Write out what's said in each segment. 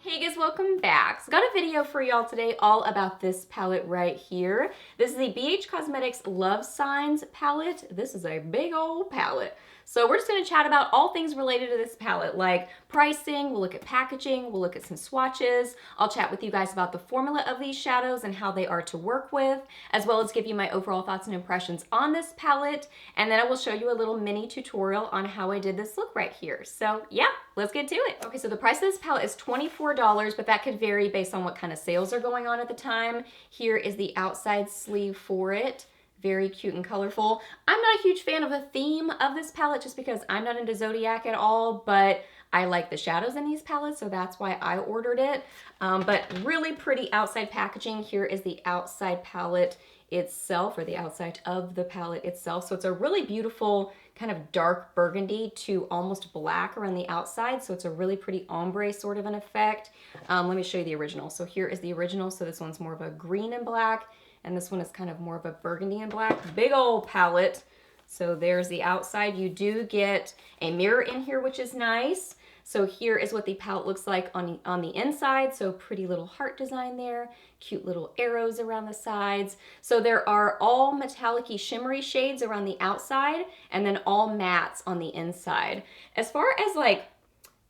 Hey guys, welcome back. So got a video for y'all today all about this palette right here. This is the BH Cosmetics Love Signs palette. This is a big old palette. So we're just going to chat about all things related to this palette, like pricing, we'll look at packaging, we'll look at some swatches. I'll chat with you guys about the formula of these shadows and how they are to work with, as well as give you my overall thoughts and impressions on this palette. And then I will show you a little mini tutorial on how I did this look right here. So yeah, let's get to it. Okay, so the price of this palette is $24, but that could vary based on what kind of sales are going on at the time. Here is the outside sleeve for it. Very cute and colorful. I'm not a huge fan of the theme of this palette just because I'm not into Zodiac at all, but I like the shadows in these palettes, so that's why I ordered it. But really pretty outside packaging. Here is the outside palette itself, or the outside of the palette itself. So it's a really beautiful kind of dark burgundy to almost black around the outside. So it's a really pretty ombre sort of an effect. Let me show you the original. So here is the original. So this one's more of a green and black, and this one is kind of more of a burgundy and black. Big old palette. So there's the outside. You do get a mirror in here, which is nice. So here is what the palette looks like on the inside. So pretty little heart design there, cute little arrows around the sides. So there are all metallic-y shimmery shades around the outside and then all mattes on the inside. As far as like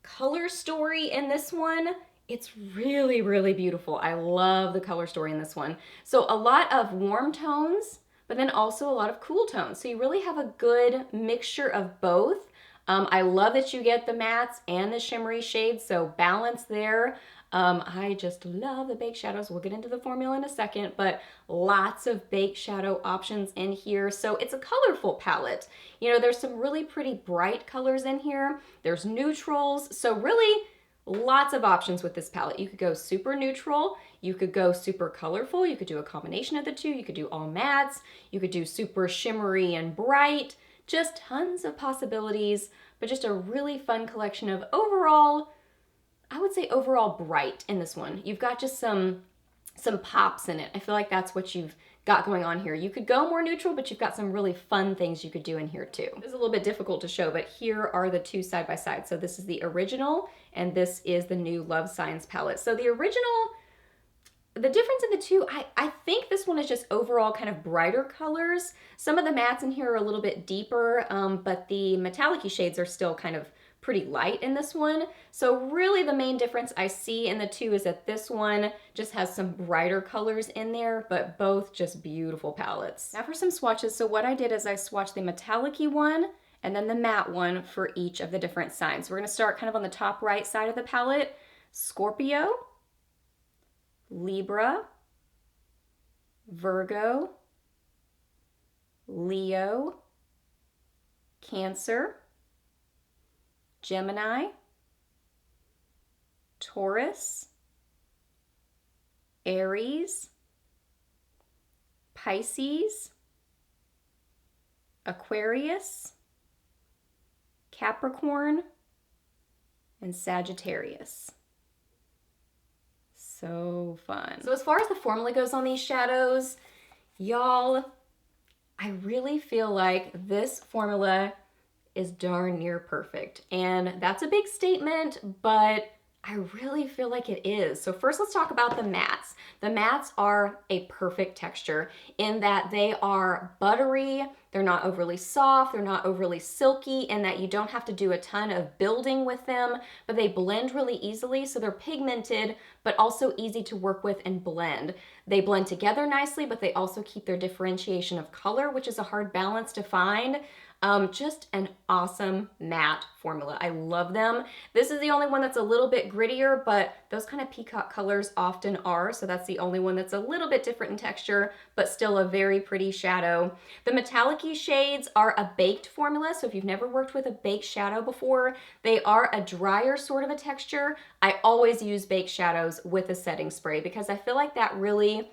color story in this one, it's really, really beautiful. I love the color story in this one. So a lot of warm tones, but then also a lot of cool tones. So you really have a good mixture of both. I love that you get the mattes and the shimmery shades, so balance there. I just love the baked shadows. We'll get into the formula in a second, but lots of baked shadow options in here. So it's a colorful palette. You know, there's some really pretty bright colors in here. There's neutrals, so really lots of options with this palette. You could go super neutral, you could go super colorful, you could do a combination of the two, you could do all mattes, you could do super shimmery and bright, just tons of possibilities, but just a really fun collection of overall, I would say overall bright in this one. You've got just some pops in it. I feel like that's what you've got going on here. You could go more neutral, but you've got some really fun things you could do in here too. This is a little bit difficult to show, but here are the two side by side. So this is the original, and this is the new Love Signs palette. So the original, the difference in the two, I think this one is just overall kind of brighter colors. Some of the mattes in here are a little bit deeper, but the metallic-y shades are still kind of pretty light in this one. So really the main difference I see in the two is that this one just has some brighter colors in there, but both just beautiful palettes. Now for some swatches. So what I did is I swatched the metallic-y one and then the matte one for each of the different signs. We're gonna start kind of on the top right side of the palette. Scorpio, Libra, Virgo, Leo, Cancer, Gemini, Taurus, Aries, Pisces, Aquarius, Capricorn, and Sagittarius. So fun. So as far as the formula goes on these shadows, y'all, I really feel like this formula is darn near perfect. And that's a big statement, but I really feel like it is. So first let's talk about the mattes. The mattes are a perfect texture in that they are buttery, they're not overly soft, they're not overly silky, in that you don't have to do a ton of building with them, but they blend really easily, so they're pigmented, but also easy to work with and blend. They blend together nicely, but they also keep their differentiation of color, which is a hard balance to find. Just an awesome matte formula. I love them. This is the only one that's a little bit grittier, but those kind of peacock colors often are, so that's the only one that's a little bit different in texture, but still a very pretty shadow. The metallic-y shades are a baked formula, so if you've never worked with a baked shadow before, they are a drier sort of a texture. I always use baked shadows with a setting spray because I feel like that really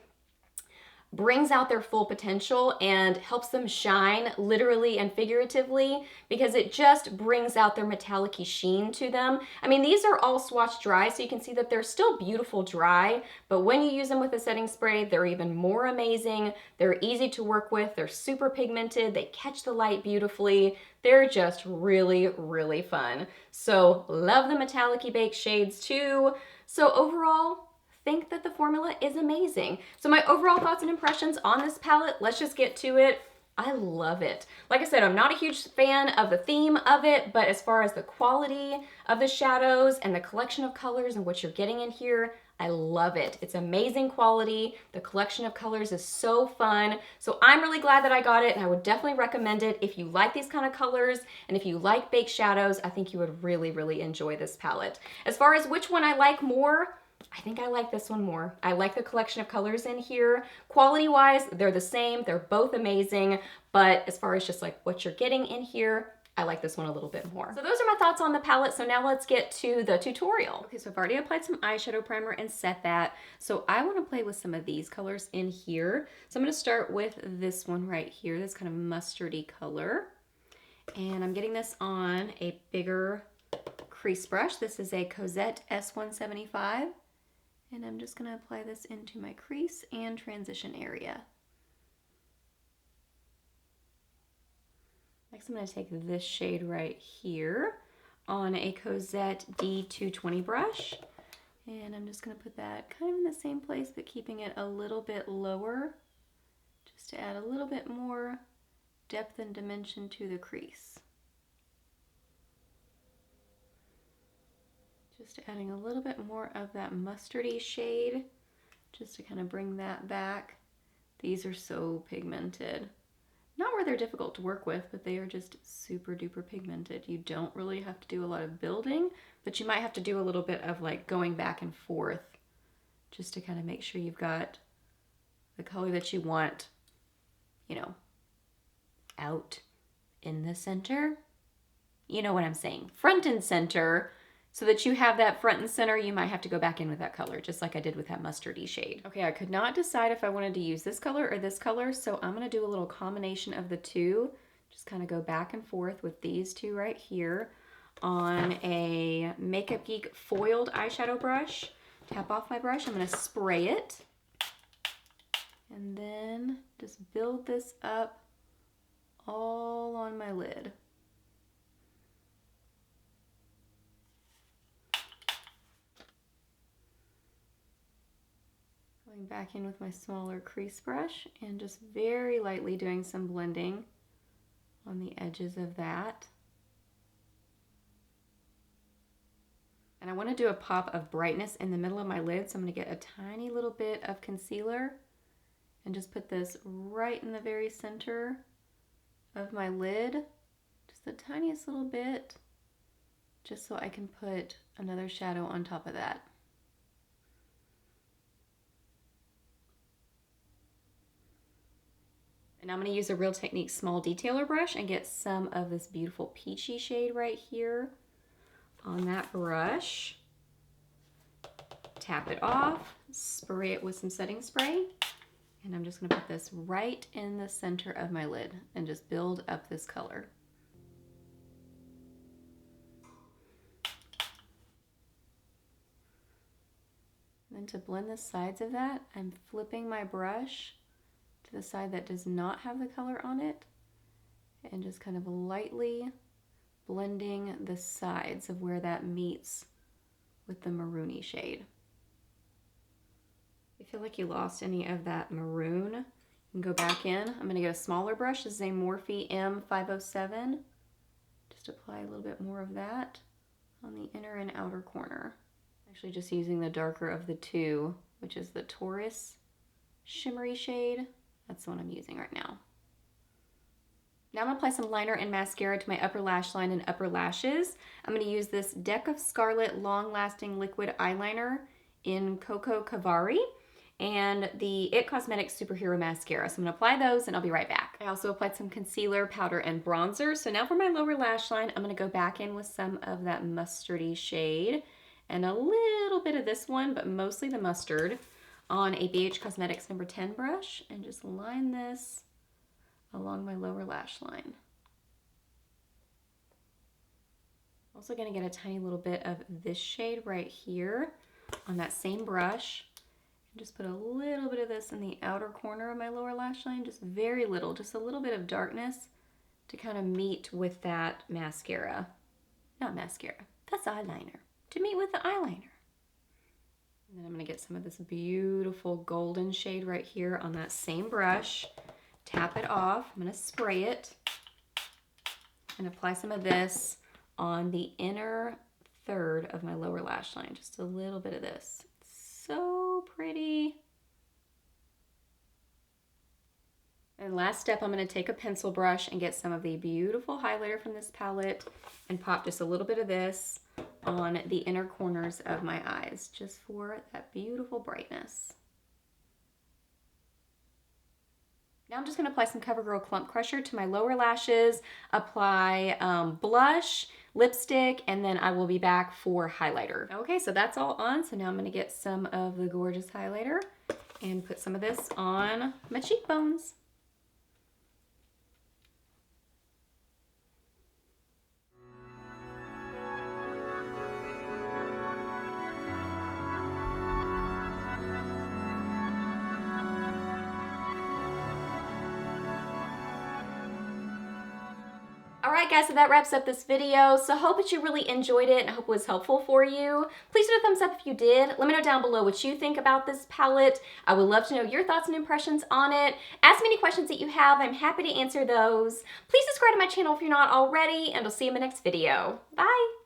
brings out their full potential and helps them shine literally and figuratively, because it just brings out their metallic-y sheen to them. I mean, these are all swatched dry, so you can see that they're still beautiful dry, but when you use them with a setting spray, they're even more amazing. They're easy to work with, they're super pigmented, they catch the light beautifully. They're just really, really fun. So love the metallic-y baked shades too. So overall, think that the formula is amazing. So my overall thoughts and impressions on this palette, let's just get to it. I love it. Like I said, I'm not a huge fan of the theme of it, but as far as the quality of the shadows and the collection of colors and what you're getting in here, I love it. It's amazing quality. The collection of colors is so fun. So I'm really glad that I got it, and I would definitely recommend it if you like these kind of colors and if you like baked shadows. I think you would really, really enjoy this palette. As far as which one I like more, I think I like this one more. I like the collection of colors in here. Quality-wise, they're the same. They're both amazing. But as far as just like what you're getting in here, I like this one a little bit more. So those are my thoughts on the palette. So now let's get to the tutorial. Okay, so I've already applied some eyeshadow primer and set that. So I want to play with some of these colors in here. So I'm going to start with this one right here, this kind of mustardy color. And I'm getting this on a bigger crease brush. This is a Cozette S175. And I'm just going to apply this into my crease and transition area. Next, I'm going to take this shade right here on a Cozette D220 brush. And I'm just going to put that kind of in the same place, but keeping it a little bit lower, just to add a little bit more depth and dimension to the crease. Just adding a little bit more of that mustardy shade, just to kind of bring that back. These are so pigmented. Not where they're difficult to work with, but they are just super duper pigmented. You don't really have to do a lot of building, but you might have to do a little bit of like going back and forth just to kind of make sure you've got the color that you want, you know, out in the center. You know what I'm saying? Front and center. So that you have that front and center, you might have to go back in with that color, just like I did with that mustardy shade. Okay, I could not decide if I wanted to use this color or this color, so I'm gonna do a little combination of the two. Just kind of go back and forth with these two right here on a Makeup Geek foiled eyeshadow brush. Tap off my brush, I'm gonna spray it. And then just build this up all on my lid. Going back in with my smaller crease brush and just very lightly doing some blending on the edges of that. And I want to do a pop of brightness in the middle of my lid, so I'm going to get a tiny little bit of concealer and just put this right in the very center of my lid, just the tiniest little bit, just so I can put another shadow on top of that. And I'm going to use a Real Techniques small detailer brush and get some of this beautiful peachy shade right here on that brush. Tap it off, spray it with some setting spray, and I'm just going to put this right in the center of my lid and just build up this color. And then to blend the sides of that, I'm flipping my brush to the side that does not have the color on it and just kind of lightly blending the sides of where that meets with the maroony shade. If you feel like you lost any of that maroon, you can go back in. I'm going to get a smaller brush. This is a Morphe M507. Just apply a little bit more of that on the inner and outer corner. Actually just using the darker of the two, which is the Taurus shimmery shade. That's the one I'm using right now. Now I'm going to apply some liner and mascara to my upper lash line and upper lashes. I'm going to use this Deck of Scarlet Long Lasting Liquid Eyeliner in Coco Cavari and the It Cosmetics Superhero Mascara. So I'm going to apply those and I'll be right back. I also applied some concealer, powder, and bronzer. So now for my lower lash line, I'm going to go back in with some of that mustardy shade and a little bit of this one, but mostly the mustard, on a BH Cosmetics number 10 brush and just line this along my lower lash line. Also going to get a tiny little bit of this shade right here on that same brush and just put a little bit of this in the outer corner of my lower lash line, just very little, just a little bit of darkness to kind of meet with that mascara. Not mascara, that's eyeliner. To meet with the eyeliner. And then I'm gonna get some of this beautiful golden shade right here on that same brush. Tap it off. I'm gonna spray it and apply some of this on the inner third of my lower lash line. Just a little bit of this. It's so pretty. And last step, I'm gonna take a pencil brush and get some of the beautiful highlighter from this palette and pop just a little bit of this on the inner corners of my eyes, just for that beautiful brightness. Now I'm just gonna apply some CoverGirl Clump Crusher to my lower lashes, apply blush, lipstick, and then I will be back for highlighter. Okay, so that's all on. So now I'm gonna get some of the gorgeous highlighter and put some of this on my cheekbones. Alright guys, so that wraps up this video. So I hope that you really enjoyed it and I hope it was helpful for you. Please do a thumbs up if you did. Let me know down below what you think about this palette. I would love to know your thoughts and impressions on it. Ask me any questions that you have. I'm happy to answer those. Please subscribe to my channel if you're not already, and I'll see you in my next video. Bye!